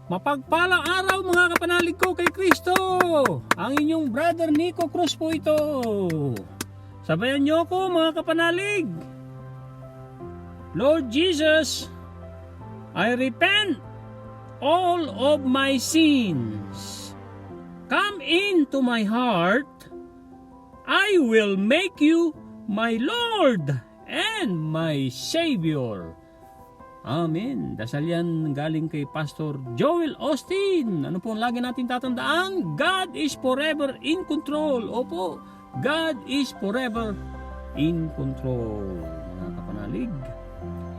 Mapagpalang araw mga kapanalig ko kay Kristo. Ang inyong brother Nico Cruz po ito. Sabayan niyo ako mga kapanalig. Lord Jesus, I repent all of my sins. Come into my heart. I will make you my Lord and my Savior. Amen. Dasal yan galing kay Pastor Joel Austin. Ano po ang lagi natin tatandaan? God is forever in control. Opo, God is forever in control. Mga kapanalig.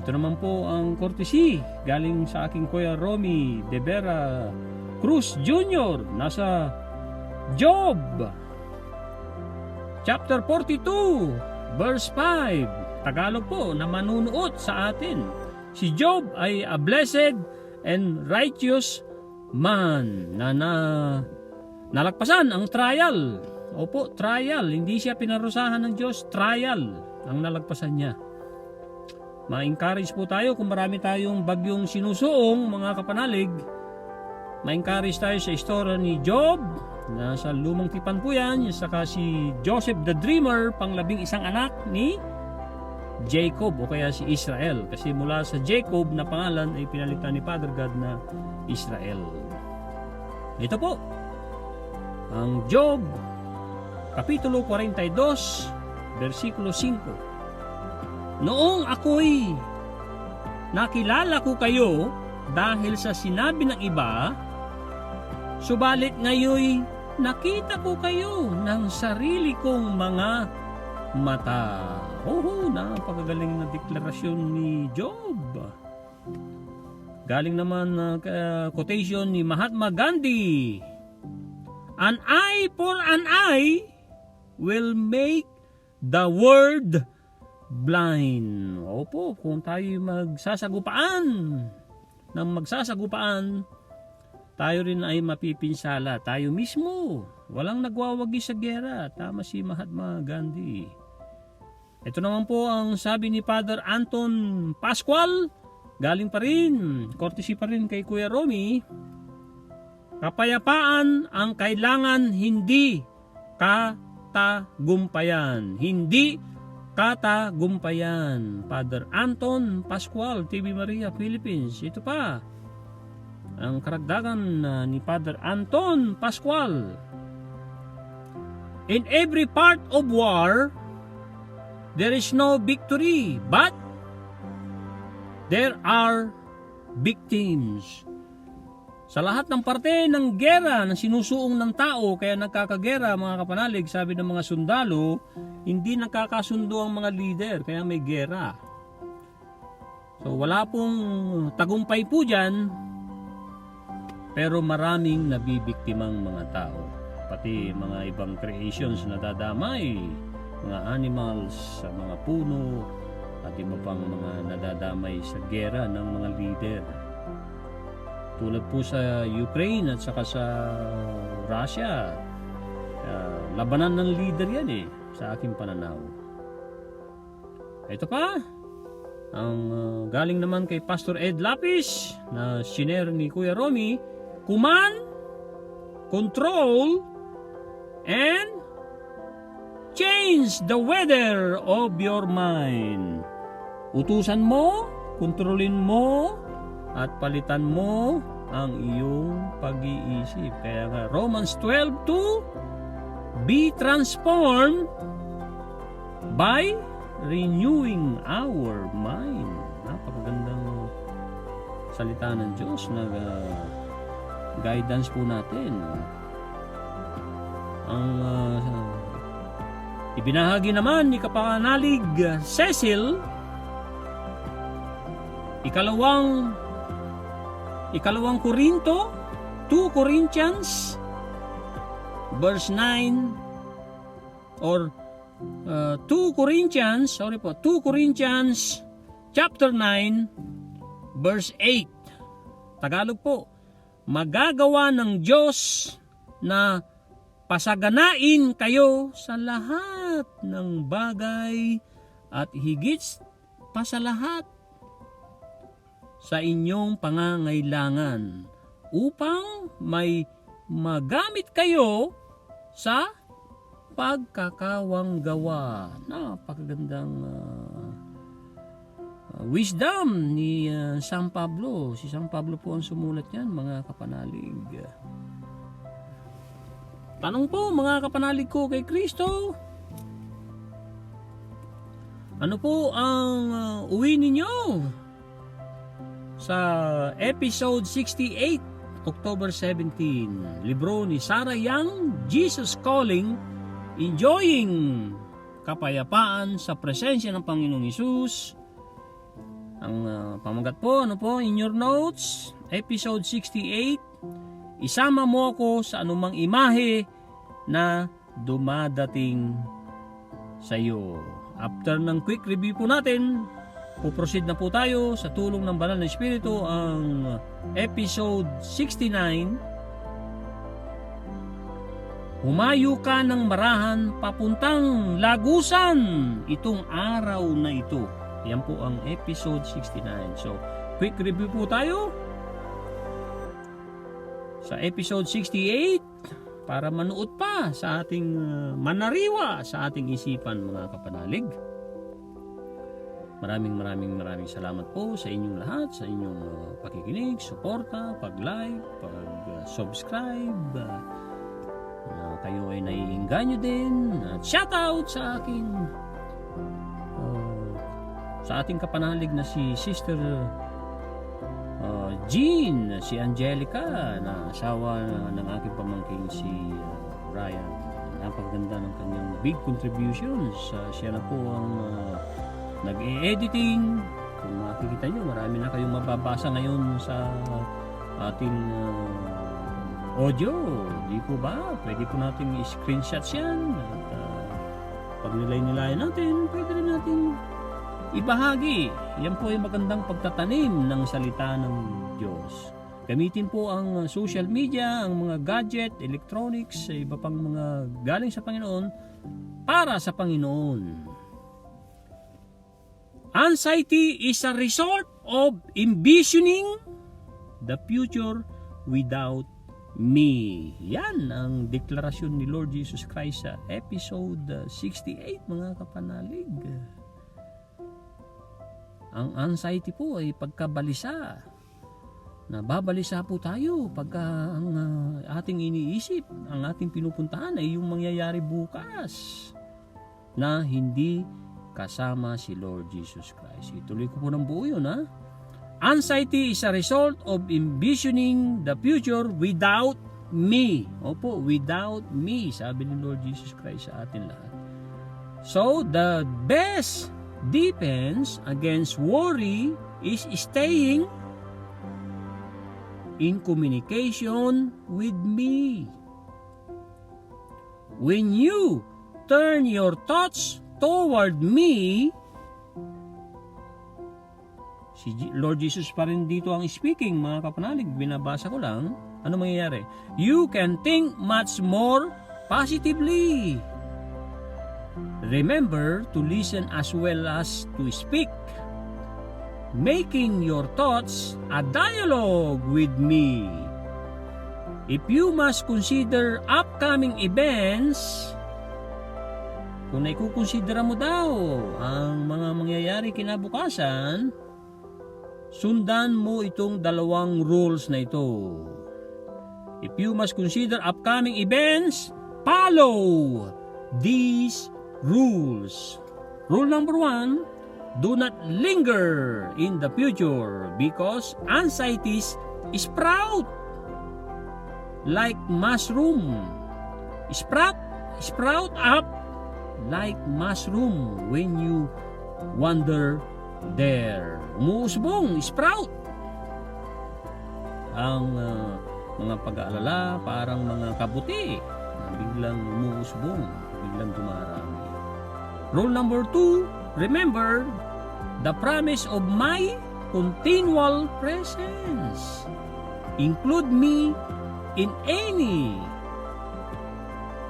Ito naman po ang courtesy galing sa aking Kuya Romy De Vera Cruz Jr. Nasa Job chapter 42 verse 5. Tagalog po na manunuot sa atin. Si Job ay a blessed and righteous man na nalagpasan ang trial. Opo, trial. Hindi siya pinarusahan ng Diyos. Trial ang nalagpasan niya. Ma-encourage po tayo kung marami tayong bagyong sinusuong mga kapanalig. Ma-encourage tayo sa istorya ni Job. Nasa lumang tipan po yan. Saka si Joseph the Dreamer, pang-11 anak ni Jacob o kaya si Israel, kasi mula sa Jacob na pangalan ay pinalitan ni Father God na Israel. Ito po ang Job kapitulo 42 versikulo 5. Noong ako'y nakilala ko kayo dahil sa sinabi ng iba, subalit ngayoy nakita ko kayo ng sarili kong mga mata. Napakagaling na deklarasyon ni Job. Galing naman na quotation ni Mahatma Gandhi. An eye for an eye will make the world blind. Opo, kung tayo magsasagupaan, tayo rin ay mapipinsala. Tayo mismo. Walang nagwawagi sa gera. Tama si Mahatma Gandhi. Ito naman po ang sabi ni Father Anton Pascual. Galing pa rin, courtesy pa rin kay Kuya Romy. Kapayapaan ang kailangan, hindi katagumpayan. Hindi katagumpayan. Father Anton Pascual, TV Maria, Philippines. Ito pa ang karagdagan ni Father Anton Pascual. In every part of war, there is no victory, but there are victims. Sa lahat ng parte ng gera na sinusuong ng tao, kaya nagkakagera mga kapanalig, sabi ng mga sundalo, hindi nakakasundo ang mga leader, kaya may gera. So wala pong tagumpay po dyan, pero maraming nabibiktimang mga tao. Pati mga ibang creations na dadamay, mga animals, sa mga puno, at iba pang mga nadadamay sa gera ng mga leader. Tulad po sa Ukraine at saka sa Russia, labanan ng leader yan sa aking pananaw. Ito pa, ang galing naman kay Pastor Ed Lapis, na siner ni Kuya Romy, command, control, and change the weather of your mind. Utusan mo, kontrolin mo, at palitan mo ang iyong pag-iisip. Kaya nga Romans 12:2, be transformed by renewing our mind. Napakagandang salita ng Diyos na guidance po natin. Ang ibinahagi naman ni Kapanalig Cecil, ikalawang Korinto, 2 Corinthians verse 9 or 2 Corinthians chapter 9 verse 8. Tagalog po, magagawa ng Diyos na pasaganain kayo sa lahat ng bagay at higit pa sa lahat sa inyong pangangailangan upang may magamit kayo sa pagkakawang gawa. Napakagandang wisdom ni San Pablo. Si San Pablo po ang sumulat niyan, mga kapanalig. Tanong po, mga kapanalig ko kay Kristo, ano po ang uwi ninyo sa episode 68, October 17, libro ni Sarah Young, Jesus Calling, Enjoying Kapayapaan sa Presensya ng Panginoong Hesus. Ang pamagat po, ano po, in your notes, episode 68, isama mo ako sa anumang imahe na dumadating sa iyo. After ng quick review po natin, puproceed na po tayo sa tulong ng Banal na Espiritu ang episode 69. Humayo ka ng marahan papuntang lagusan itong araw na ito. Yan po ang episode 69. So, quick review po tayo sa episode 68 para manood pa sa ating manariwa sa ating isipan, mga kapanalig. Maraming salamat po sa inyong lahat, sa inyong pakikinig, suporta, pag-like, pag-subscribe. Kayo ay naiinganyo din. At shoutout sa ating kapanalig na si Sister Jean, si Angelica, na asawa ng aking pamangkin si Ryan. Napakaganda ng kanyang big contributions. Siya na po ang nag-e-editing. Kung makikita nyo, marami na kayong mababasa ngayon sa ating audio. Di po ba? Pwede po natin i-screenshots yan. At pag nilay-nilayan natin, pwede rin natin ibahagi. Yan po ay magandang pagtatanim ng salita ng Diyos. Gamitin po ang social media, ang mga gadget, electronics, iba pang mga galing sa Panginoon para sa Panginoon. Anxiety is a result of envisioning the future without me. Yan ang deklarasyon ni Lord Jesus Christ sa episode 68, mga kapanalig. Ang anxiety po ay pagkabalisa. Nababalisa po tayo pagka ang ating iniisip, ang ating pinupuntahan ay yung mangyayari bukas na hindi kasama si Lord Jesus Christ. Ituloy ko po ng buo yun, ha? Anxiety is a result of envisioning the future without me. Opo, without me, sabi ni Lord Jesus Christ sa atin lahat. So, the best defense against worry is staying in communication with me. When you turn your thoughts toward me, si Lord Jesus pa rin dito ang speaking, mga kapanalig, binabasa ko lang. Ano mangyayari? You can think much more positively. Remember to listen as well as to speak, making your thoughts a dialogue with me. If you must consider upcoming events, kung naikukonsidera mo daw ang mga mangyayari kinabukasan, sundan mo itong dalawang rules na ito. If you must consider upcoming events, follow these rules. Rule number 1, do not linger in the future because anxieties sprout like mushroom. Sprout up like mushroom when you wander there. Umuusbong, sprout. Ang mga pag-aalala parang mga kabuti na biglang umuusbong, biglang dumarami. Rule number 2, remember the promise of my continual presence. Include me in any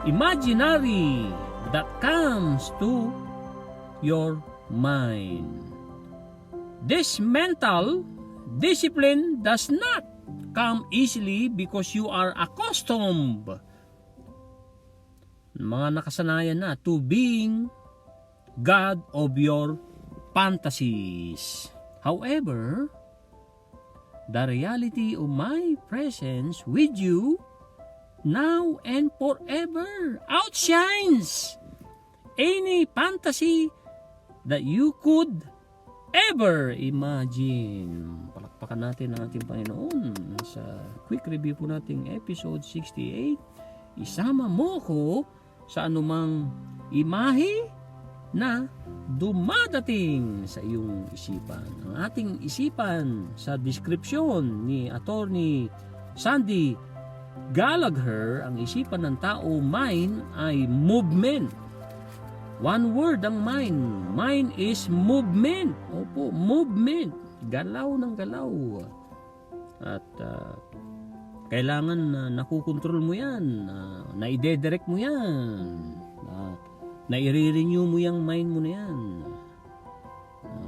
imaginary that comes to your mind. This mental discipline does not come easily because you are accustomed, mga nakasanayan na, to being God of your fantasies. However, the reality of my presence with you now and forever outshines any fantasy that you could ever imagine. Palakpakan natin ang ating Panginoon sa quick review po nating episode 68. Isama mo ko sa anumang imahe na dumadating sa iyong isipan. Ang ating isipan sa description ni Attorney Sandy Gallagher, ang isipan ng tao, mind, ay movement. One word ang mind. Mind is movement. Opo, movement. Galaw ng galaw. At kailangan na nakukontrol mo yan. Na-ide-direct mo yan. Na-i-renew mo yung mind mo na yan.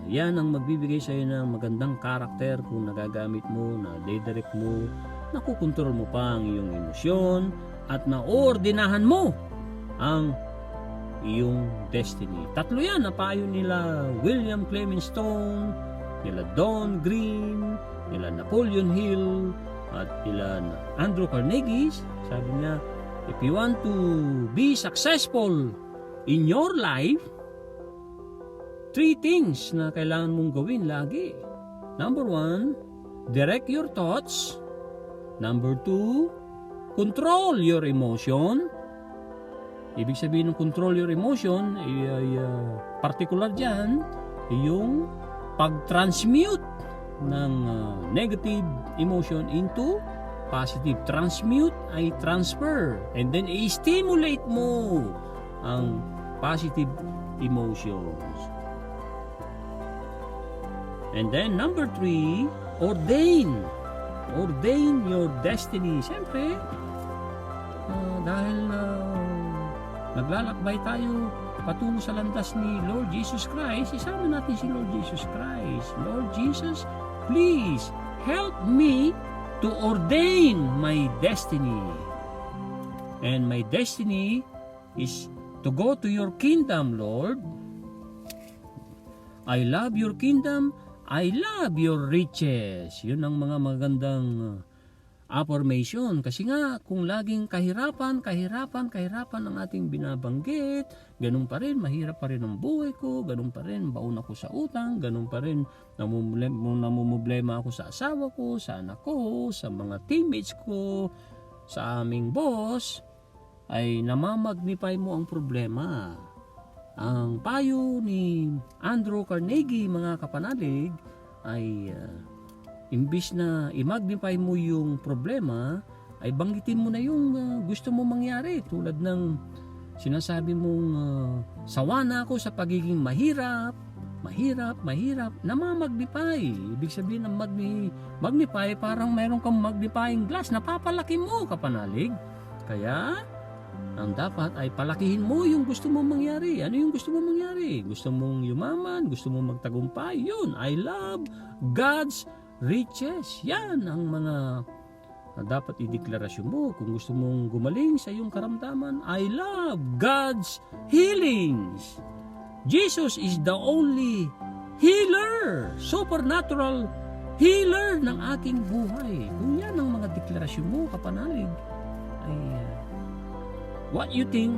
Yan ang magbibigay sa iyo ng magandang karakter kung nagagamit mo, na-direct mo, nakukontrol mo pa ang iyong emosyon, at naordinahan mo ang iyong destiny. Tatlo yan na payo nila William Clement Stone, nila Don Green, nila Napoleon Hill, at nila Andrew Carnegie. Sabi niya, if you want to be successful in your life, 3 things na kailangan mong gawin lagi. Number 1, direct your thoughts. Number 2, control your emotion. Ibig sabihin ng control your emotion ay particular dyan yung pag-transmute ng negative emotion into positive. Transmute ay transfer, and then i-stimulate mo ang positive emotions. And then number 3, ordain your destiny. Siyempre, dahil naglalakbay tayo patungo sa landas ni Lord Jesus Christ, isama natin si Lord Jesus Christ. Lord Jesus, please help me to ordain my destiny. And my destiny is to go to your kingdom, Lord. I love your kingdom. I love your riches. Yun ang mga magandang affirmation. Kasi nga, kung laging kahirapan ang ating binabanggit, ganun pa rin, mahirap pa rin ang buhay ko, ganun pa rin, baon ako sa utang, ganun pa rin, namumblema ako sa asawa ko, sa anak ko, sa mga teammates ko, sa aming boss, ay namamagnify mo ang problema. Ang payo ni Andrew Carnegie, mga kapanalig, ay imbis na i-magnify mo yung problema, ay banggitin mo na yung gusto mo mangyari. Tulad ng sinasabi mong sawa na ako sa pagiging mahirap, namamagnify. Ibig sabihin ng magnify, parang mayroon kang magnifying glass, napapalaki mo, kapanalig. Kaya ang dapat ay palakihin mo yung gusto mong mangyari. Ano yung gusto mong mangyari? Gusto mong yumaman? Gusto mong magtagumpay? Yun, I love God's riches. Yan ang mga dapat ideklarasyon mo. Kung gusto mong gumaling sa iyong karamdaman, I love God's healings. Jesus is the only healer, supernatural healer ng aking buhay. Kung yan ang mga deklarasyon mo, kapanalig, ay what you think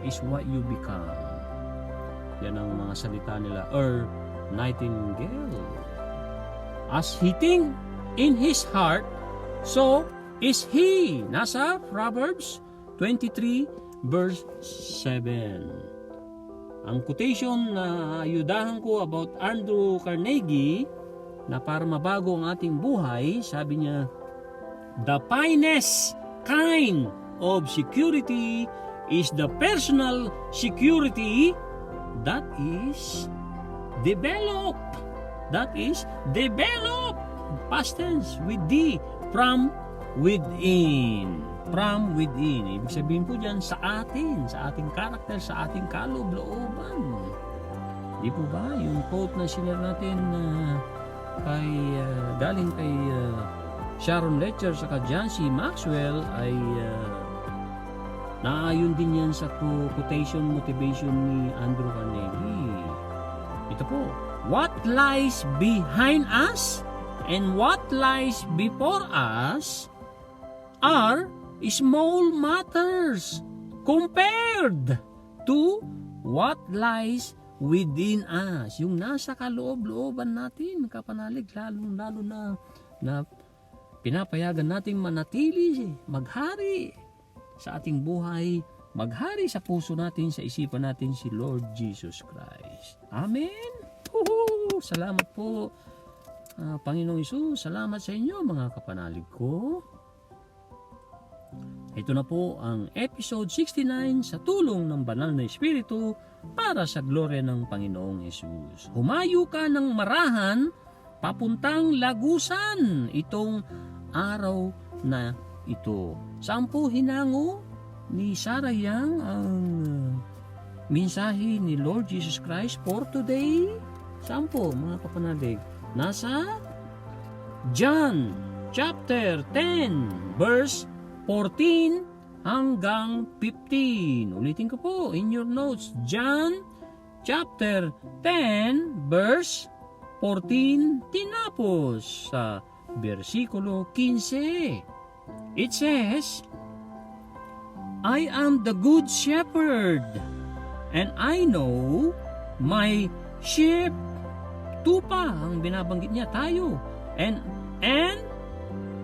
is what you become. Yan ang mga salita nila Earl Nightingale. As he think in his heart, so is he. Nasa Proverbs 23 verse 7. Ang quotation na ayudahan ko about Andrew Carnegie na para mabago ang ating buhay, sabi niya, the finest kind of security is the personal security that is developed. That is developed. Past tense with D, from within. From within. Ibig sabihin po dyan sa atin, sa ating karakter, sa ating kaloob-looban. Di po ba? Yung quote na sinare natin galing kay Sharon Lecher saka John C. Maxwell ay naayon din yan sa quotation motivation ni Andrew Carnegie. Ito po, what lies behind us and what lies before us are small matters compared to what lies within us. Yung nasa kaloob-looban natin, kapanalig, lalo na pinapayagan nating manatili, maghari sa ating buhay, maghari sa puso natin, sa isipan natin si Lord Jesus Christ. Amen? Salamat po, Panginoong Hesus. Salamat sa inyo, mga kapanalig ko. Ito na po ang episode 69 sa tulong ng Banal na Espiritu para sa gloria ng Panginoong Hesus. Humayo ka ng marahan papuntang lagusan itong araw na ito. Saan po hinango ni Sarah Young ang mensahe ni Lord Jesus Christ for today? Saan po, mga kapanalig? Nasa John chapter 10 verse 14 hanggang 15. Ulitin ko po in your notes. John chapter 10 verse 14 tinapos sa versikulo 15. It says, I am the good shepherd, and I know my sheep. Tupa ang binabanggit niya, tayo. And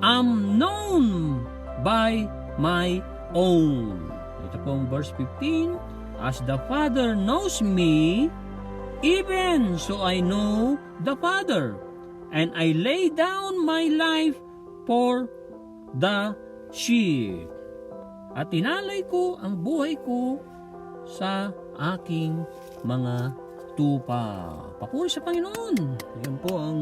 am known by my own. Ito pong verse 15. As the Father knows me, even so I know the Father, and I lay down my life for the sheep. At tinalay ko ang buhay ko sa aking mga tupa. Papuri sa Panginoon. Yan po ang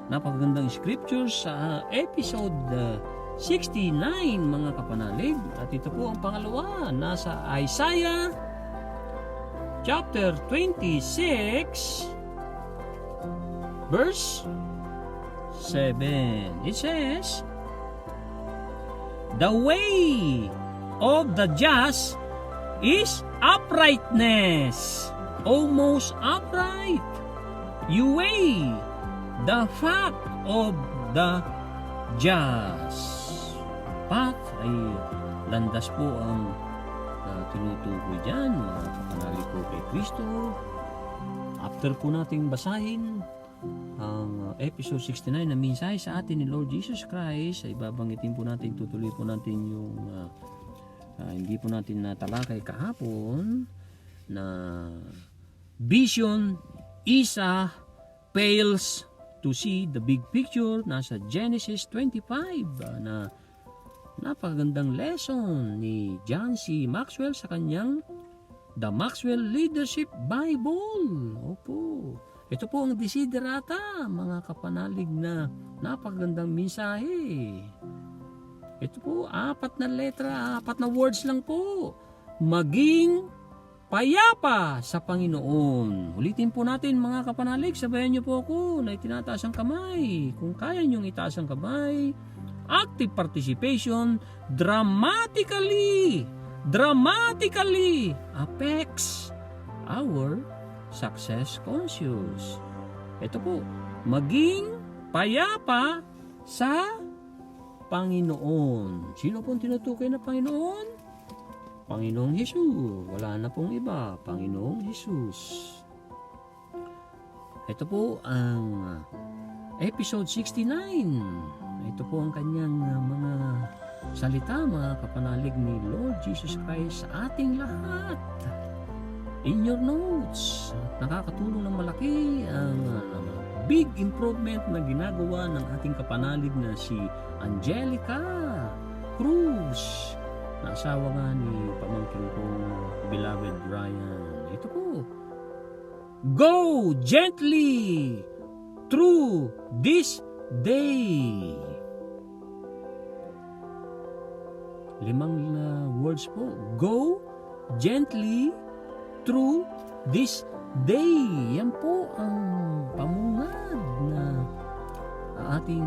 napakagandang scripture sa episode 69, mga kapanalig. At ito po ang pangalawa, nasa Isaiah chapter 26 verse 7. It says, the way of the just is uprightness, almost upright. You weigh the fact of the just. Path ay landas po ang tinutukoy dyan, mga kapanalig ko kay Kristo. After po nating basahin ang episode 69 na mensahe sa atin ni Lord Jesus Christ, ay babanggitin po natin, tutuloy po natin yung hindi po natin natalakay kahapon na vision isa fails to see the big picture. Nasa Genesis 25 na napakagandang lesson ni John C. Maxwell sa kanyang The Maxwell Leadership Bible. Opo. Ito po ang desiderata, mga kapanalig, na napakagandang mensahe. Ito po, 4 na letra, 4 na words lang po. Maging payapa sa Panginoon. Ulitin po natin, mga kapanalig, sabayan niyo po ako na itinataas ang kamay. Kung kaya niyong itaas ang kamay, active participation dramatically affects our success conscious. Ito po, maging payapa sa Panginoon. Sino pong tinutukoy na Panginoon? Panginoong Hesus. Wala na pong iba. Panginoong Hesus. Ito po ang episode 69. Ito po ang kanyang mga salita, mga kapanalig ni Lord Jesus Christ sa ating lahat. In your notes, nakakatulong ng malaki ang big improvement na ginagawa ng ating kapanalig na si Angelica Cruz, na asawa nga ni pamangkin kong beloved Brian. Ito po, go gently through this day. 5 words po. Go gently through this day. Yan po ang pamungad na ating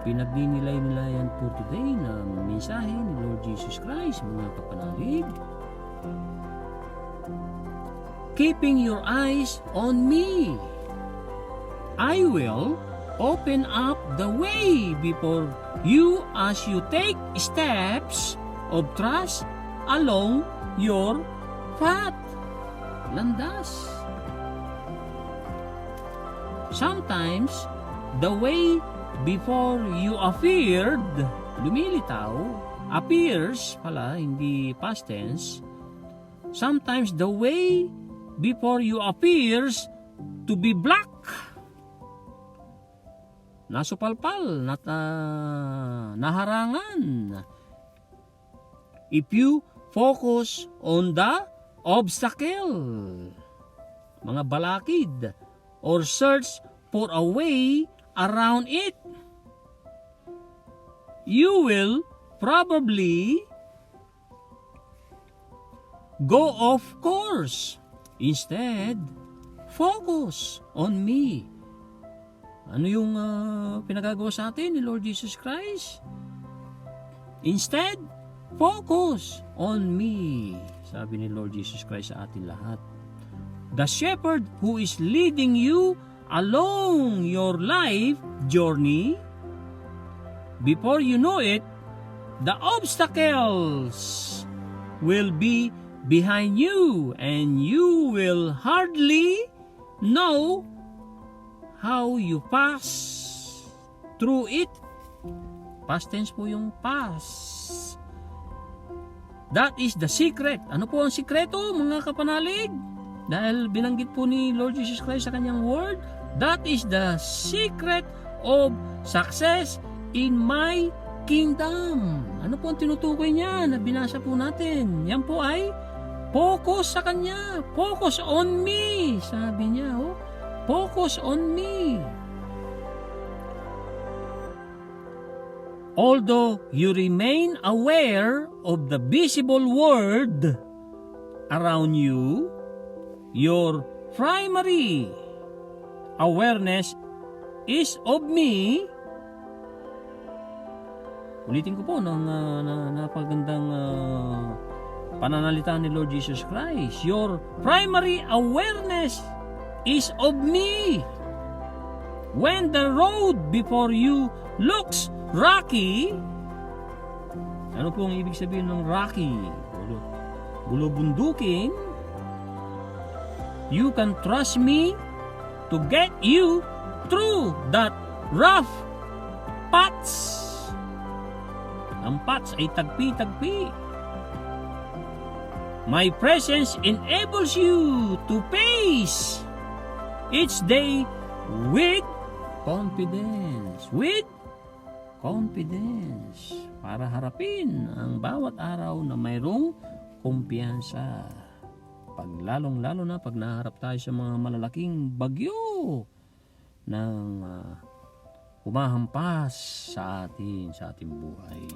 pinagninilayan for today na mensahe ni Lord Jesus Christ, mga kapanalig. Keeping your eyes on me, I will open up the way before you as you take steps of trust along your path. Landas. Sometimes, the way before you appeared, lumilitaw, appears pala, hindi past tense. Sometimes, the way before you appears to be black. Nasupalpal, naharangan. If you focus on the obstacle, mga balakid, or search for a way around it, you will probably go off course. Instead, focus on me. Ano yung pinagagawa sa atin ni Lord Jesus Christ? Instead, focus on me. Sabi ni Lord Jesus Christ sa atin lahat. The shepherd who is leading you along your life journey, before you know it, the obstacles will be behind you and you will hardly know how you pass through it. Past tense po yung pass. That is the secret. Ano po ang sikreto, mga kapanalig? Dahil binanggit po ni Lord Jesus Christ sa kanyang word, that is the secret of success in my kingdom. Ano po ang tinutukoy niya na binasa po natin? Yan po ay focus sa kanya. Focus on me. Sabi niya, focus on me. Although you remain aware of the visible world around you, your primary awareness is of me. Ulitin ko po ng napagandang pananalita ni Lord Jesus Christ. Your primary awareness is of me. When the road before you looks rocky, ano po ang ibig sabihin ng rocky? Bulubundukin. You can trust me to get you through that rough paths. Ang paths ay tagpi-tagpi. My presence enables you to face each day with confidence. With confidence. Para harapin ang bawat araw na mayroong kumpiyansa. Pag lalong-lalo na pag naharap tayo sa mga malalaking bagyo ng humahampas sa ating buhay.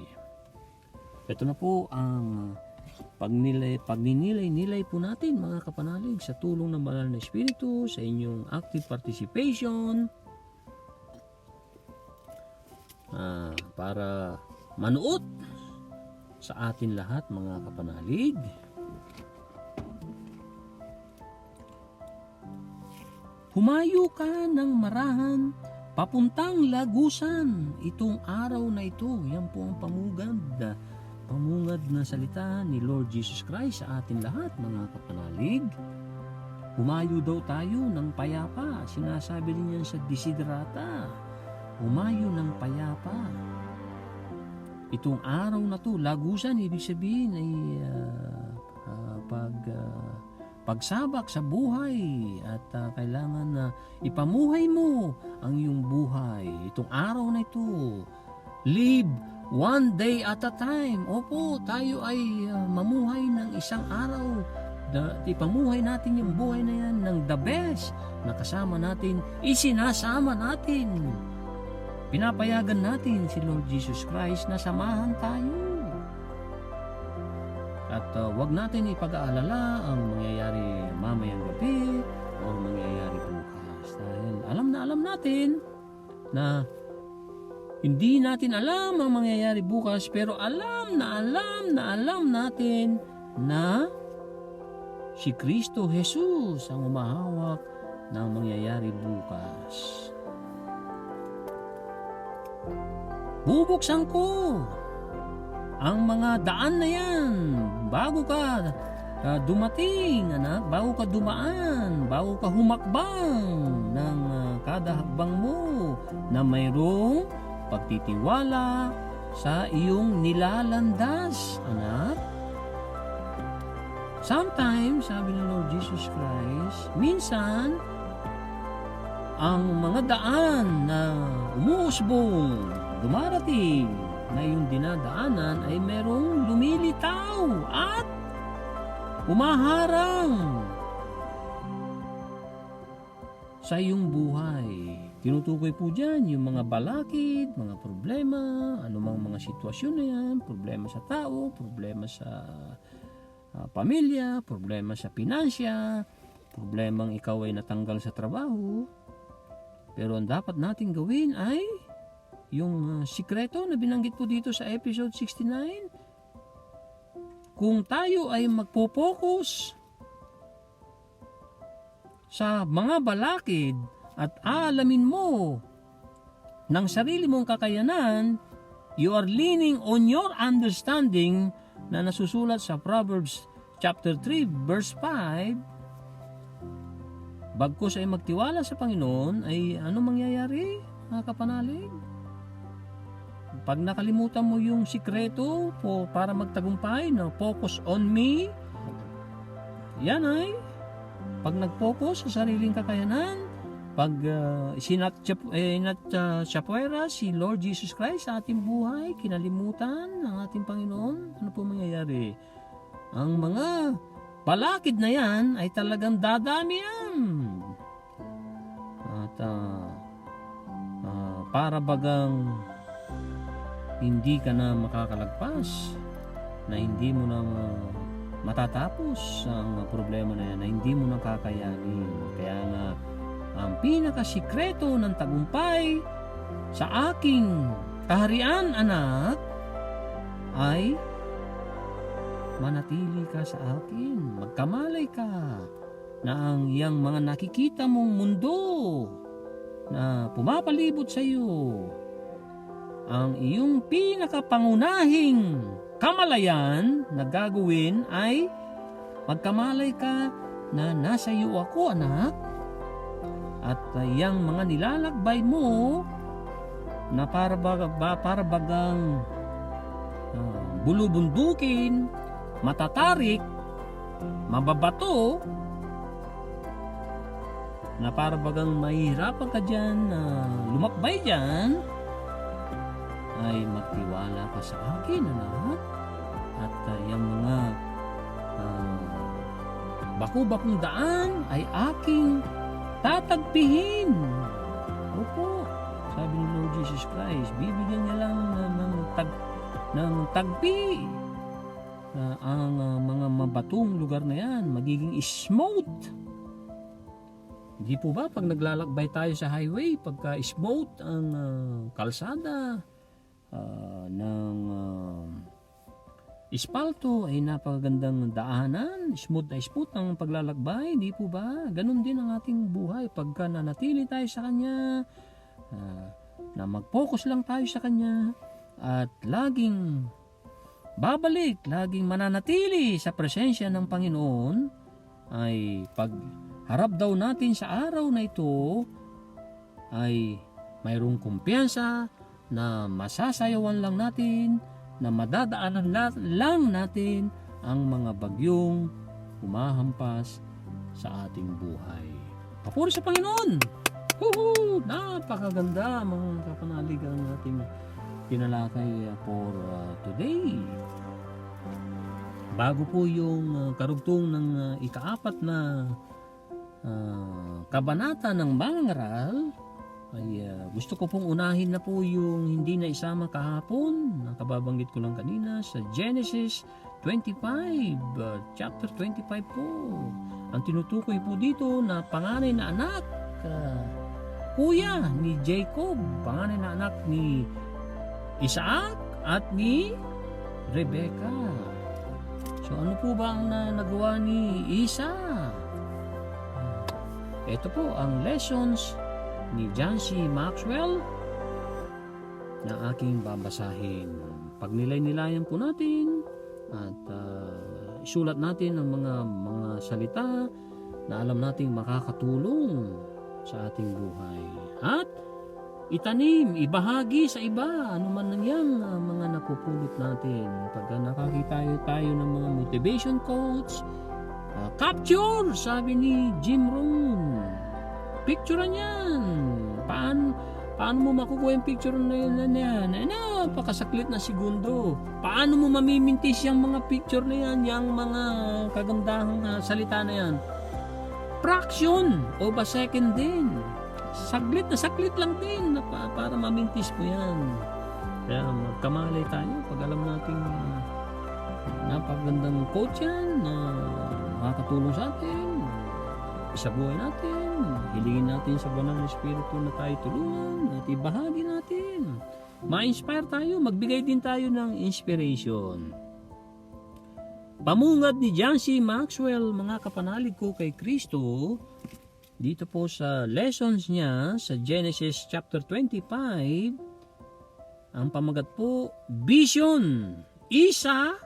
Ito na po ang pagninilay po natin, mga kapanalig, sa tulong ng Banal na Espiritu, sa inyong active participation, para manuot sa atin lahat, mga kapanalig. Humayo ka ng marahan papuntang lagusan itong araw na ito. Yan po ang pamungad na salita ni Lord Jesus Christ sa atin lahat, mga kapanalig. Humayo daw tayo ng payapa. Sinasabi rin yan sa Desiderata. Humayo ng payapa. Itong araw na to, lagusan, ibig sabihin ay pagsabak sa buhay, at kailangan na ipamuhay mo ang iyong buhay. Itong araw na ito, live one day at a time. Opo, tayo ay mamuhay ng isang araw. Ipamuhay natin yung buhay na yan ng the best na kasama natin, isinasama natin. Pinapayagan natin si Lord Jesus Christ na samahan tayo. At wag natin ipag-aalala ang mangyayari mamayang gabi o mangyayari bukas. Dahil alam na alam natin na Hindi natin alam ang mangyayari bukas, pero alam natin na si Kristo Jesus ang umahawak ng mangyayari bukas. Bubuksan ko ang mga daan na yan bago ka dumating, anak, bago ka dumaan, bago ka humakbang ng kada hakbang mo na mayroong pagtitiwala sa iyong nilalandas, anak. Sometimes, sabi ng Lord Jesus Christ, minsan ang mga daan na umuusbong, dumarating na yung dinadaanan ay merong lumilitaw at umaharang sa iyong buhay. Tinutukoy po dyan yung mga balakid, mga problema, anumang mga sitwasyon na yan, problema sa tao, problema sa pamilya, problema sa pinansya, problemang ikaw ay natanggal sa trabaho. Pero ang dapat nating gawin ay yung sikreto na binanggit po dito sa episode 69. Kung tayo ay magpo-focus sa mga balakid at aalamin mo ng sarili mong kakayanan, you are leaning on your understanding na nasusulat sa Proverbs chapter 3 verse 5. Bagkus ay magtiwala sa Panginoon, ay ano mangyayari, mga kapanalig? Pag nakalimutan mo yung sikreto para magtagumpay na focus on me, yan ay pag nag-focus sa sariling kakayanan, pag sinatsyapwera si Lord Jesus Christ sa ating buhay, kinalimutan ng ating Panginoon, ano po mangyayari? Ang mga balakid na yan ay talagang dadami yan. At para bagang hindi ka na makakalagpas, na hindi mo na matatapos ang problema na yan, na hindi mo na kakayanin. Kaya nga, ang pinakasikreto ng tagumpay sa aking kaharian, anak, ay manatili ka sa akin. Magkamalay ka na ang iyang mga nakikita mong mundo na pumapalibot sa iyo, ang iyong pinakapangunahing kamalayan na gagawin ay magkamalay ka na nasa iyo ako, anak. At yung mga nilalakbay mo na para bagang bulubundukin, matatarik, mababato, na para bagang mahihirapan ka dyan na lumakbay dyan, ay magtiwala ka sa akin, anak. At yung mga baku-bakong daan ay aking tatagpihin. Opo, sabi ni Lord Jesus Christ, bibigyan niya lang ng tagpi. Ang mga mabatong lugar na yan magiging smooth. Hindi po ba pag naglalakbay tayo sa highway, pagka smooth ang kalsada ng ispalto ay napakagandang daanan, smooth na smooth ang paglalakbay, di po ba? Ganun din ang ating buhay pagka nanatili tayo sa Kanya, na mag-focus lang tayo sa Kanya at laging babalik, laging mananatili sa presensya ng Panginoon, ay pag harap daw natin sa araw na ito ay mayroong kumpiyansa na masasayawan lang natin, na madadaanan lang natin ang mga bagyong humahampas sa ating buhay. Papuri sa Panginoon! Woohoo! Napakaganda mga kapanalig ang ating tinalakay for today. Bago po yung karugtong ng ikaapat na kabanata ng Mangaral, ay gusto ko pong unahin na po yung hindi na isama kahapon, nakababanggit ko lang kanina sa Genesis 25, chapter 25 po. Ang tinutukoy po dito na panganay na anak, kuya ni Jacob, panganay na anak ni Isaac at ni Rebecca. So ano po ba ang nagawa ni Isa? Ito po ang lessons ni John C. Maxwell na aking babasahin. Pag nilay-nilayan po natin at isulat natin ang mga salita na alam nating makakatulong sa ating buhay. At itanim, ibahagi sa iba, ano man nangyang mga napupulot natin. Pag nakakita tayo ng mga motivation quotes, capture, sabi ni Jim Rohn. Picturean yan. Paano mo makukuha yung picture na yan? Napakasaklit na segundo. Paano mo mamimintis yung mga picture na yan, yung mga kagandahang salita na yan? Fraction of a second din. Saglit lang din para mamintis mo yan. Kaya magkamalay tayo pag alam nating napagandang quote yan na makakatulong sa atin sa buhay natin. Hilingin natin sa banal na Espiritu na tayo tulungan at ibahagi natin. Ma-inspire tayo, magbigay din tayo ng inspiration. Pamungad ni John C. Maxwell, mga kapanalig ko kay Kristo, dito po sa lessons niya sa Genesis chapter 25, ang pamagat po, Vision. Isa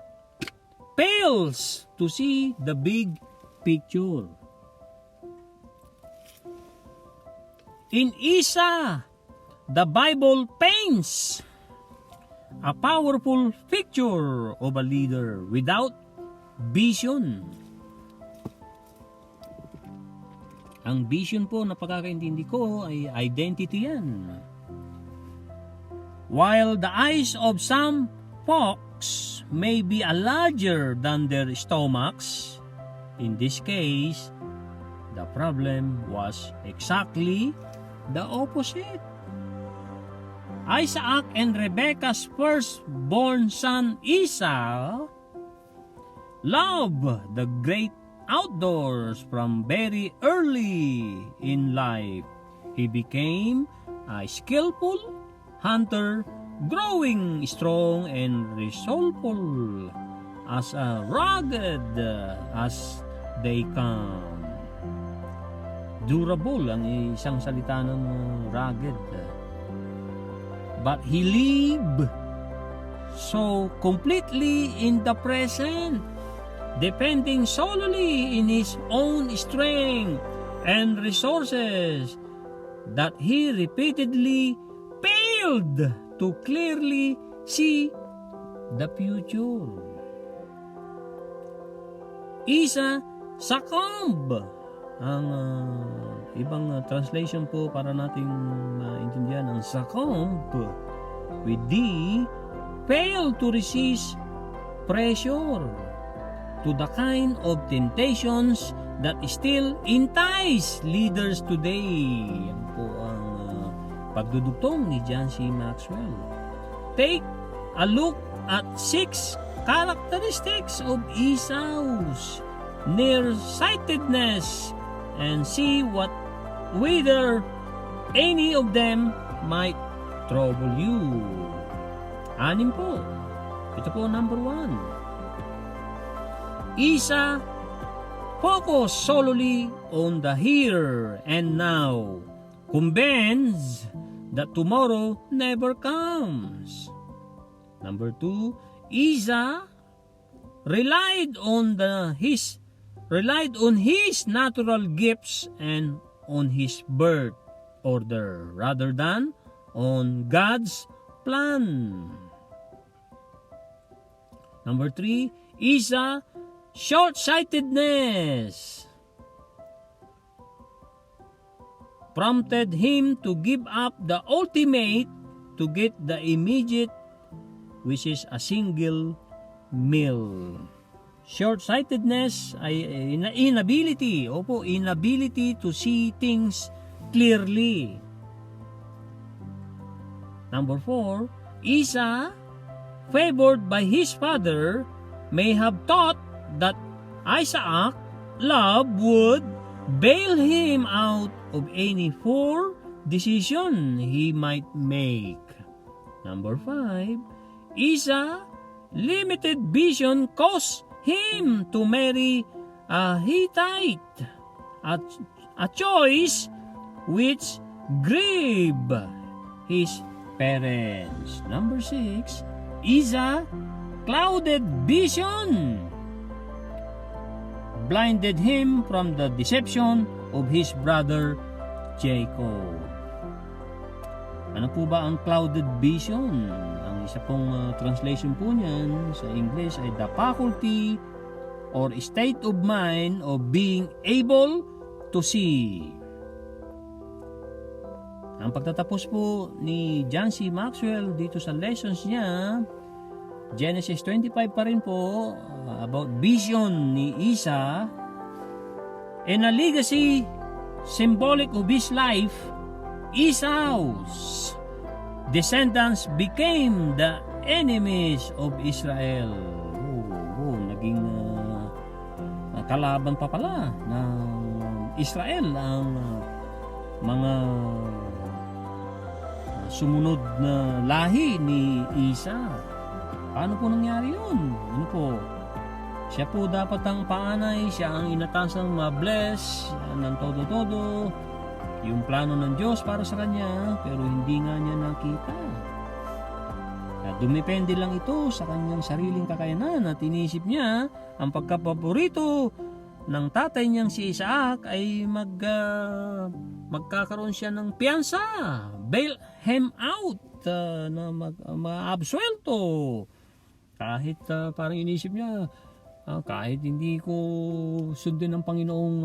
fails to see the big picture. In Isa, the Bible paints a powerful picture of a leader without vision. Ang vision po na pagkakaintindi ko ay identity yan. While the eyes of some folks may be larger than their stomachs, in this case, the problem was exactly the opposite. Isaac and Rebekah's firstborn son Esau loved the great outdoors from very early in life. He became a skillful hunter, growing strong and resourceful, as rugged as they come. Durable ang isang salita ng rugged. But he lived so completely in the present, depending solely in his own strength and resources, that he repeatedly failed to clearly see the future. Isa succumbed. Ang ibang translation po para nating maintindihan ang succumb with the fail to resist pressure to the kind of temptations that still entice leaders today. Yan po ang pagdudugtong ni John C. Maxwell. Take a look at 6 characteristics of Esau's nearsightedness and see whether any of them might trouble you. 6 po. Ito po number 1. Isa focus solely on the here and now, convinced that tomorrow never comes. Number 2, Isa relied on his natural gifts and on his birth order rather than on God's plan. Number 3, Isa short-sightedness prompted him to give up the ultimate to get the immediate, which is a single meal. Short-sightedness ay inability to see things clearly. Number 4, Isa, favored by his father, may have thought that Isaac's love would bail him out of any poor decision he might make. Number 5, Isa limited vision caused him to marry a Hittite, a choice which grieved his parents. Number 6, Isa clouded vision blinded him from the deception of his brother Jacob. Ano po ba ang clouded vision? Ang isa pong translation po niyan sa English ay the faculty or state of mind of being able to see. Ang pagtatapos po ni John C. Maxwell dito sa lessons niya, Genesis 25 pa rin po, about vision ni Isa, and a legacy symbolic of his life. Esau's descendants became the enemies of Israel. Naging kalaban pa pala ng Israel ang mga sumunod na lahi ni Isa. Paano po nangyari yun? Ano po? Siya po dapat ang paanay, siya ang inatasang ma-bless ng todo-todo. Yung plano ng Diyos para sa kanya, pero hindi nga niya nakita. Dumepende lang ito sa kanyang sariling kakayanan at inisip niya ang pagkapaborito ng tatay niyang si Isaac ay magkakaroon siya ng piyansa, bail him out, na ma-absuelto. Kahit parang inisip niya, kahit hindi ko sundin ng Panginoong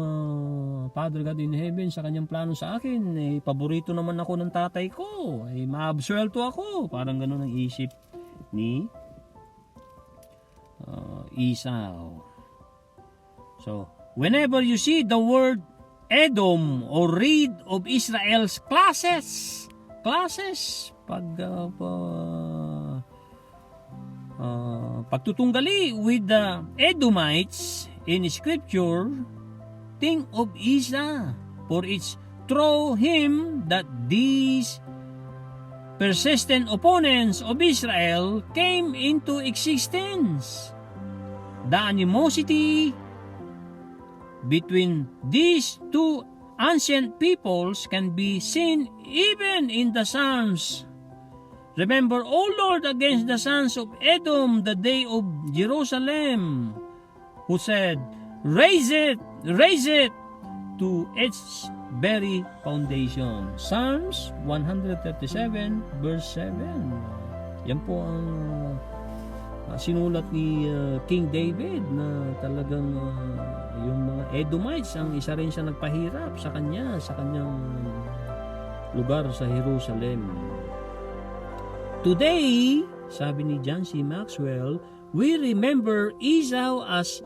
Father God in Heaven sa kanyang plano sa akin, paborito naman ako ng tatay ko, maabsuelto ako. Parang ganun ang isip ni Esau. So, whenever you see the word Edom or read of Israel's classes, pagtutunggali with the Edomites in scripture, think of Isa, for it's through him that these persistent opponents of Israel came into existence. The animosity between these two ancient peoples can be seen even in the Psalms. Remember, O Lord, against the sons of Edom the day of Jerusalem, who said, raise it to its very foundation. Psalms 137 verse 7. Yan po ang sinulat ni King David na talagang yung mga Edomites, ang isa rin siya nagpahirap sa kanyang lugar sa Jerusalem. Today, sabi ni John C. Maxwell, we remember Esau as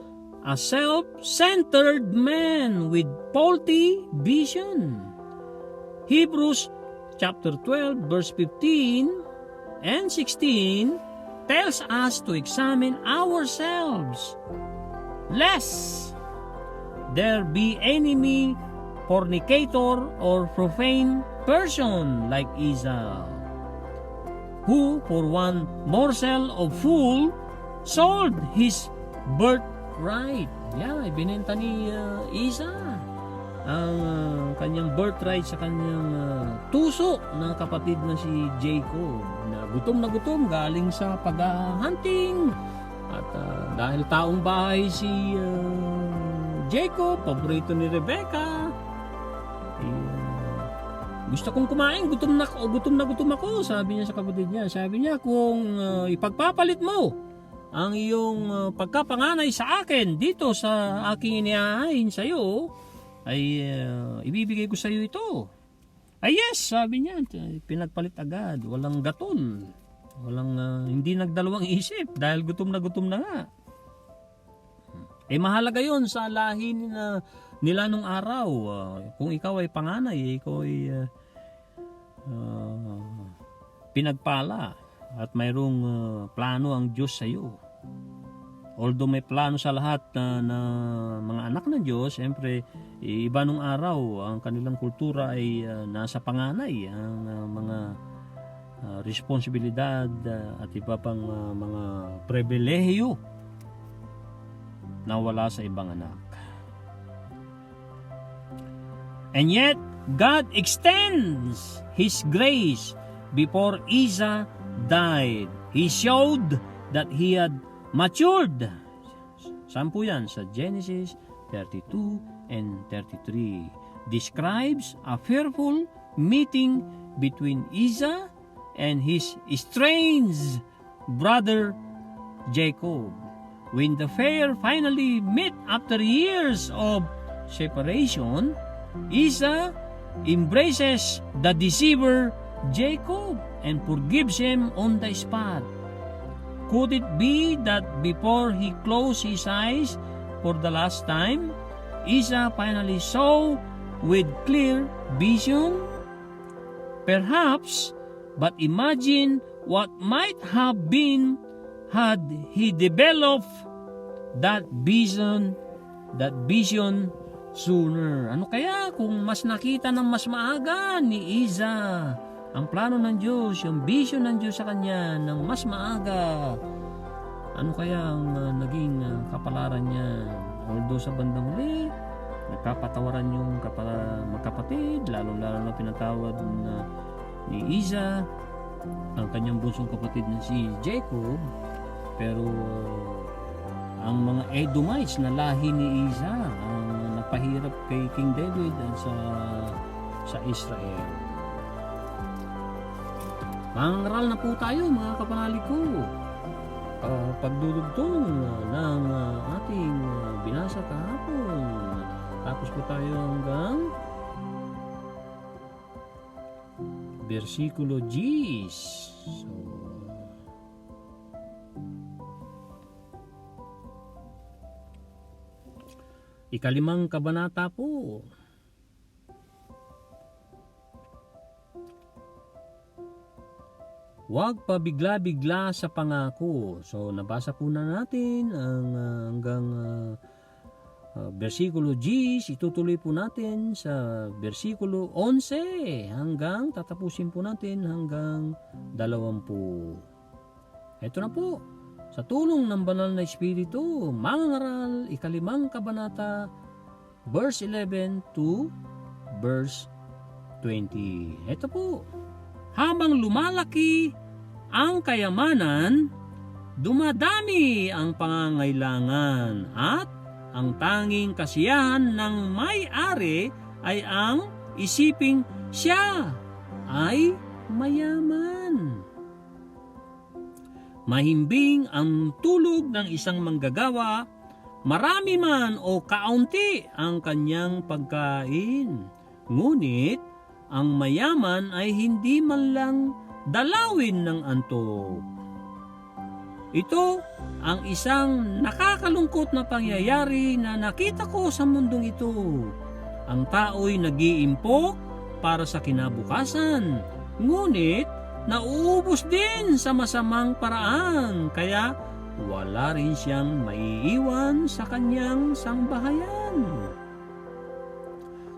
a self-centered man with faulty vision. Hebrews chapter 12 verse 15 and 16 tells us to examine ourselves, lest there be enemy, fornicator, or profane person like Esau, who for one morsel of food sold his birthright. Ibinenta ni Isa ang kanyang birthright sa kanyang tuso ng kapatid na si Jacob, na gutom galing sa pag-hunting. At dahil taong bahay si Jacob, paborito ni Rebecca, gusto kong kumain, gutom na gutom ako, sabi niya sa kapatid niya. Sabi niya, kung ipagpapalit mo ang iyong pagkapanganay sa akin dito sa aking inihahain sa iyo, ay ibibigay ko sa iyo ito. Ay yes, sabi niya, pinagpalit agad, walang gatol, hindi nagdalawang isip dahil gutom na nga. Mahalaga yon sa lahi nila nung araw. Kung ikaw ay panganay, ikaw ay pinagpala at mayroong plano ang Diyos sa iyo. Although may plano sa lahat na mga anak ng Diyos, siyempre iba nung araw ang kanilang kultura ay nasa panganay ang mga responsibilidad at iba pang mga pribilehiyo na wala sa ibang anak. And yet, God extends His grace before Isa died. He showed that He had matured. Saan po yan? Sa Genesis 32 and 33. Describes a fearful meeting between Isa and his estranged brother Jacob. When the pair finally met after years of separation, Isa embraces the deceiver Jacob and forgives him on the spot. Could it be that before he closed his eyes for the last time, Isa finally saw with clear vision? Perhaps, but imagine what might have been had he developed that vision sooner. Ano kaya kung mas nakita ng mas maaga ni Isa ang plano ng Diyos, yung vision ng Diyos sa kanya ng mas maaga? Ano kaya ang naging kapalaran niya? Although sa bandang huli, nagkapatawaran yung magkapatid, lalong-lalo na pinatawad ni Isa ang kanyang bunsong kapatid na si Jacob, pero ang mga Edomites na lahi ni Isa ang nagpahirap kay King David sa Israel. Mangaral na po tayo mga kapanalig ko. Pagdudugtong ng ating binasa kahapon. Tapos po tayo hanggang versikulo 10. So, ikalimang kabanata po. Huwag pabigla-bigla sa pangako. So, nabasa po na natin ang hanggang versikulo 10. Itutuloy po natin sa versikulo 11 hanggang tatapusin po natin hanggang 20. Ito na po. Sa tulong ng banal na Espiritu, mangaral, ikalimang kabanata, verse 11 to verse 20. Ito po. Habang lumalaki ang kayamanan, dumadami ang pangangailangan at ang tanging kasiyahan ng may-ari ay ang isiping siya ay mayaman. Mahimbing ang tulog ng isang manggagawa, marami man o kaunti ang kanyang pagkain. Ngunit, ang mayaman ay hindi man lang dalawin ng antok. Ito ang isang nakakalungkot na pangyayari na nakita ko sa mundong ito. Ang tao'y nag-iimpok para sa kinabukasan, ngunit nauubos din sa masamang paraan, kaya wala rin siyang maiiwan sa kanyang sambahayan.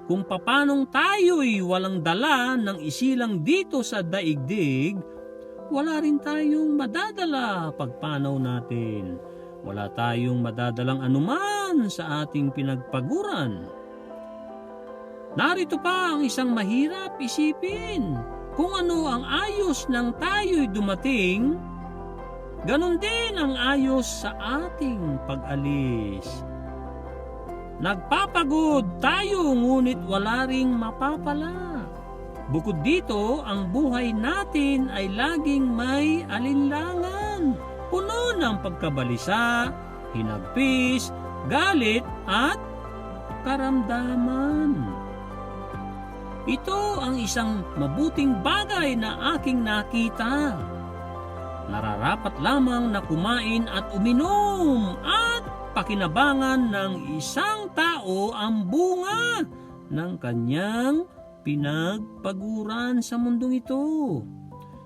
Kung papanong tayo'y walang dala ng isilang dito sa daigdig, wala rin tayong madadala pagpanaw natin. Wala tayong madadalang anuman sa ating pinagpaguran. Narito pa ang isang mahirap isipin. Kung ano ang ayos ng tayo'y dumating, ganun din ang ayos sa ating pag-alis. Nagpapagod tayo ngunit wala ring mapapala. Bukod dito, ang buhay natin ay laging may alinlangan, puno ng pagkabalisa, hinagpis, galit at karamdaman. Ito ang isang mabuting bagay na aking nakita. Nararapat lamang na kumain at uminom at pakinabangan ng isang tao ang bunga ng kanyang pinagpaguran sa mundong ito.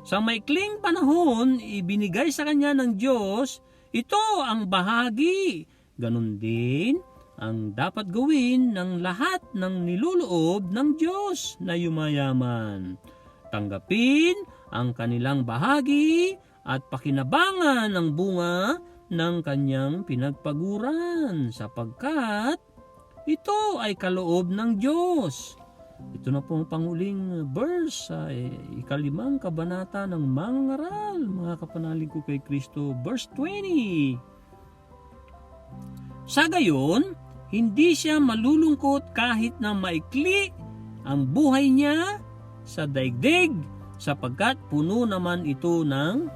Sa maikling panahon, ibinigay sa kanya ng Diyos, ito ang bahagi. Ganon din ang dapat gawin ng lahat ng niluloob ng Diyos na yumayaman. Tanggapin ang kanilang bahagi at pakinabangan ang bunga ng kanyang pinagpaguran sapagkat ito ay kaloob ng Diyos. Ito na po ang panguling verse sa ikalimang kabanata ng mga ngaral, mga kapanalig ko kay Kristo, verse 20. Sa gayon, hindi siya malulungkot kahit na maikli ang buhay niya sa daigdig sapagkat puno naman ito ng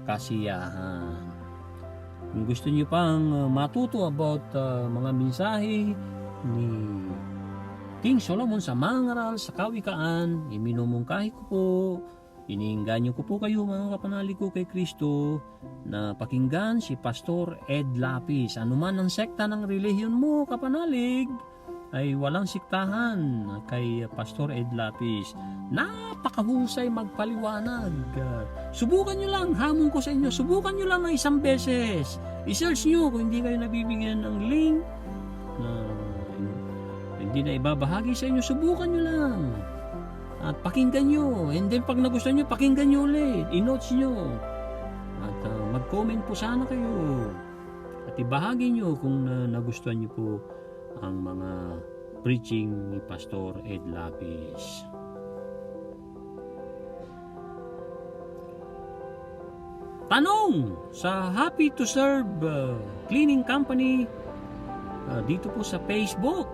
kasiyahan. Kung gusto niyo pang matuto about mga mensahe ni King Solomon sa mga ngaral, sa kawikaan, iminumungkahi ko po, iniinganyo ko po kayo mga kapanalig ko kay Kristo na pakinggan si Pastor Ed Lapis. Ano man ang sekta ng relihiyon mo kapanalig, ay walang siktahan kay Pastor Ed Lapis. Napakahusay magpaliwanag. Subukan nyo lang, hamon ko sa inyo, subukan nyo lang ng isang beses. I-search nyo kung hindi kayo nabibigyan ng link na hindi na ibabahagi sa inyo, subukan nyo lang. At pakinggan nyo. And then pag nagustuhan nyo, pakinggan nyo ulit. I-notes nyo. At mag-comment po sana kayo. At ibahagi nyo kung nagustuhan nyo po ang mga preaching ni Pastor Ed Lapis. Tanong sa Happy to Serve Cleaning Company dito po sa Facebook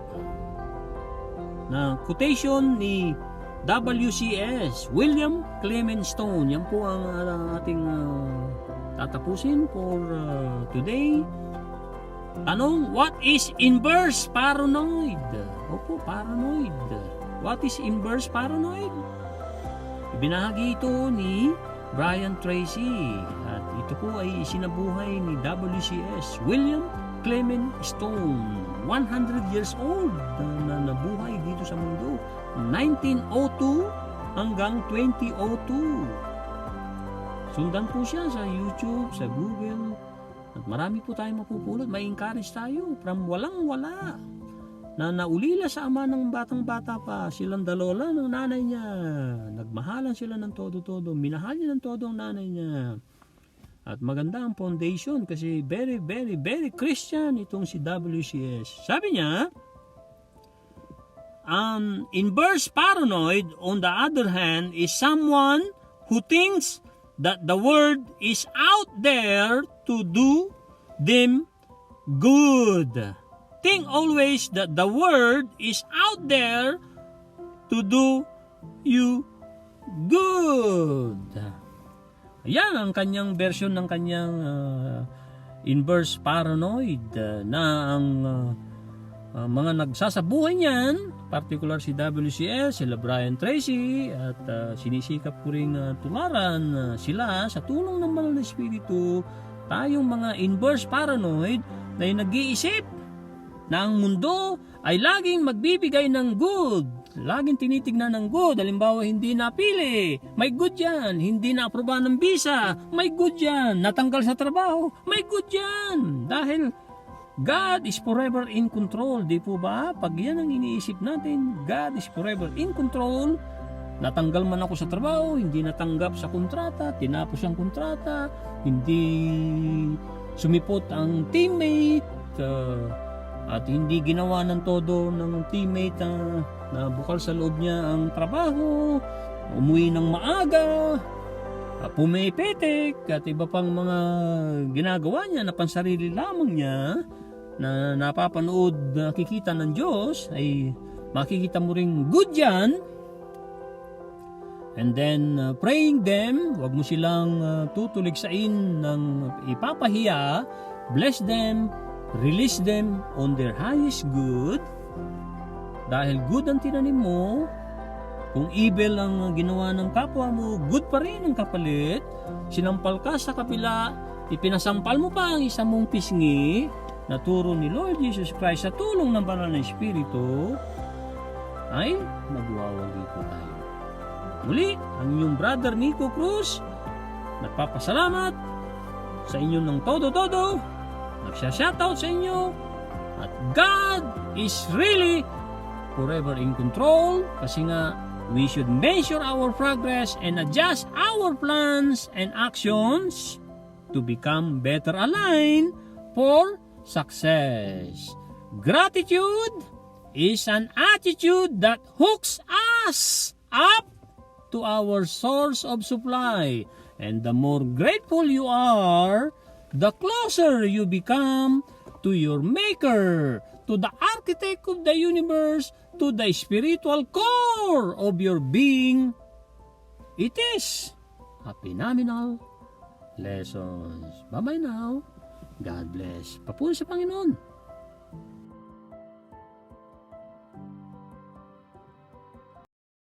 na quotation ni WCS William Clement Stone. Yan po ang ating tatapusin for today. Tanong, what is inverse paranoid? Opo, paranoid. What is inverse paranoid? Ibinahagi ito ni Brian Tracy at ito po ay sinabuhay ni WCS William Clement Stone, 100 years old na nabuhay dito sa mundo, 1902 hanggang 2002. Sundan po siya sa YouTube, sa Google, at marami po tayong mapupulot. May encourage tayo from walang-wala na naulila sa ama ng batang-bata pa, silang dalola ng nanay niya. Nagmahalan sila ng todo-todo, minahal niya ng todo ang nanay niya. At maganda ang foundation kasi very, very, very Christian itong si WCS. Sabi niya, inverse paranoid, on the other hand, is someone who thinks that the world is out there to do them good. Think always that the world is out there to do you good. Ayan ang kanyang version ng kanyang inverse paranoid na ang mga nagsasabuhay niyan, particular si WCS, sila Brian Tracy, at sinisikap ko rin tularan sila sa tulong ng Banal na Espiritu, tayong mga inverse paranoid na nag-iisip na ang mundo ay laging magbibigay ng good, laging tinitignan ng good. Halimbawa, hindi napili, may good yan. Hindi na-aprobahan ng visa, may good yan. Natanggal sa trabaho, may good yan. Dahil God is forever in control, di po ba? Pag yan ang iniisip natin, God is forever in control. Natanggal man ako sa trabaho, hindi natanggap sa kontrata, tinapos ang kontrata, hindi sumipot ang teammate, at hindi ginawa ng todo ng teammate na bukal sa loob niya ang trabaho, umuwi ng maaga, pumipitik, at iba pang mga ginagawa niya na pansarili lamang niya, na napapanood, nakikita ng Diyos, ay makikita mo ring good yan. And then praying them, wag mo silang tutuligsain ng ipapahiya, bless them, release them on their highest good. Dahil good ang tinanim mo, kung evil ang ginawa ng kapwa mo, good pa rin ang kapalit. Sinampal ka sa kapila, ipinasampal mo pa ang isa mong pisngi na turo ni Lord Jesus Christ sa tulong ng Banal na Espiritu, ay magwawagi po tayo. Muli, ang inyong brother Nico Cruz, nagpapasalamat sa inyo ng todo-todo, nagsha-shoutout sa inyo, at God is really forever in control, kasi nga we should measure our progress and adjust our plans and actions to become better aligned for success. Gratitude is an attitude that hooks us up to our source of supply. And the more grateful you are, the closer you become to your Maker, to the Architect of the universe, to the spiritual core of your being. It is a phenomenal lessons. Bye-bye now. God bless. Papuri sa Panginoon.